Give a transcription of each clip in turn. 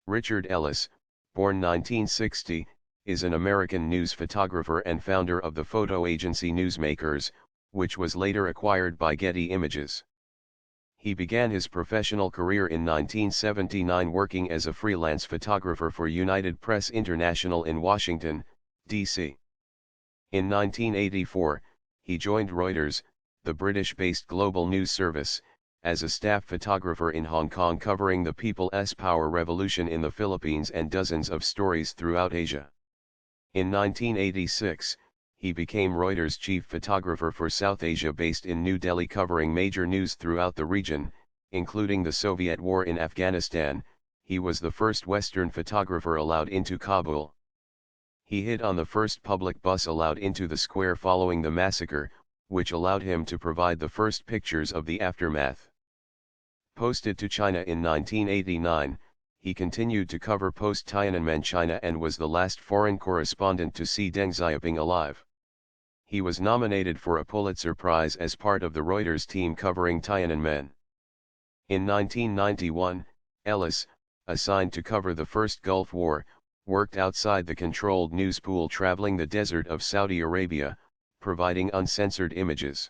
Richard Ellis, born 1960, is an American news photographer and founder of the photo agency Newsmakers, which was later acquired by Getty Images. He began his professional career in 1979 working as a freelance photographer for United Press International in Washington, D.C. In 1984, he joined Reuters, the British-based global news service, as a staff photographer in Hong Kong covering the People's Power Revolution in the Philippines and dozens of stories throughout Asia. In 1986, he became Reuters' chief photographer for South Asia based in New Delhi covering major news throughout the region, including the Soviet war in Afghanistan. He was the first Western photographer allowed into Kabul. He hid on the first public bus allowed into the square following the massacre, which allowed him to provide the first pictures of the aftermath. Posted to China in 1989, he continued to cover post-Tiananmen China and was the last foreign correspondent to see Deng Xiaoping alive. He was nominated for a Pulitzer Prize as part of the Reuters team covering Tiananmen. In 1991, Ellis, assigned to cover the First Gulf War, worked outside the controlled news pool traveling the desert of Saudi Arabia, providing uncensored images.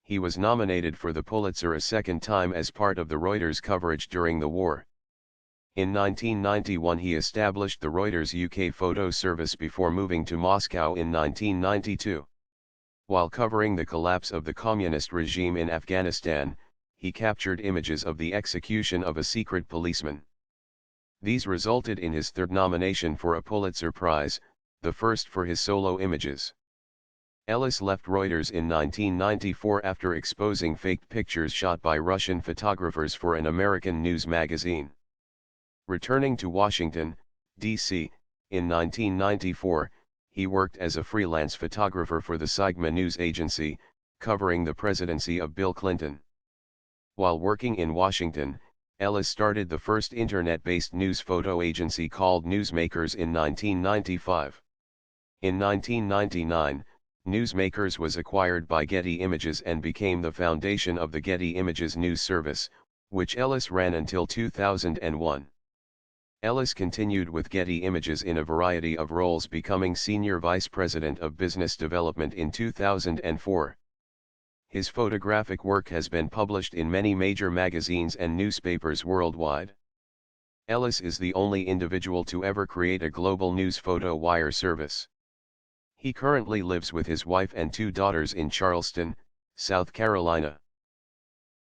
He was nominated for the Pulitzer a second time as part of the Reuters coverage during the war. In 1991 he established the Reuters UK photo service before moving to Moscow in 1992. While covering the collapse of the communist regime in Afghanistan, he captured images of the execution of a secret policeman. These resulted in his third nomination for a Pulitzer Prize, the first for his solo images. Ellis left Reuters in 1994 after exposing faked pictures shot by Russian photographers for an American news magazine. Returning to Washington, D.C., in 1994, he worked as a freelance photographer for the Sigma News Agency, covering the presidency of Bill Clinton. While working in Washington, Ellis started the first internet-based news photo agency called Newsmakers in 1995. In 1999, Newsmakers was acquired by Getty Images and became the foundation of the Getty Images news service, which Ellis ran until 2001. Ellis continued with Getty Images in a variety of roles, becoming Senior Vice President of Business Development in 2004. His photographic work has been published in many major magazines and newspapers worldwide. Ellis is the only individual to ever create a global news photo wire service. He currently lives with his wife and two daughters in Charleston, South Carolina.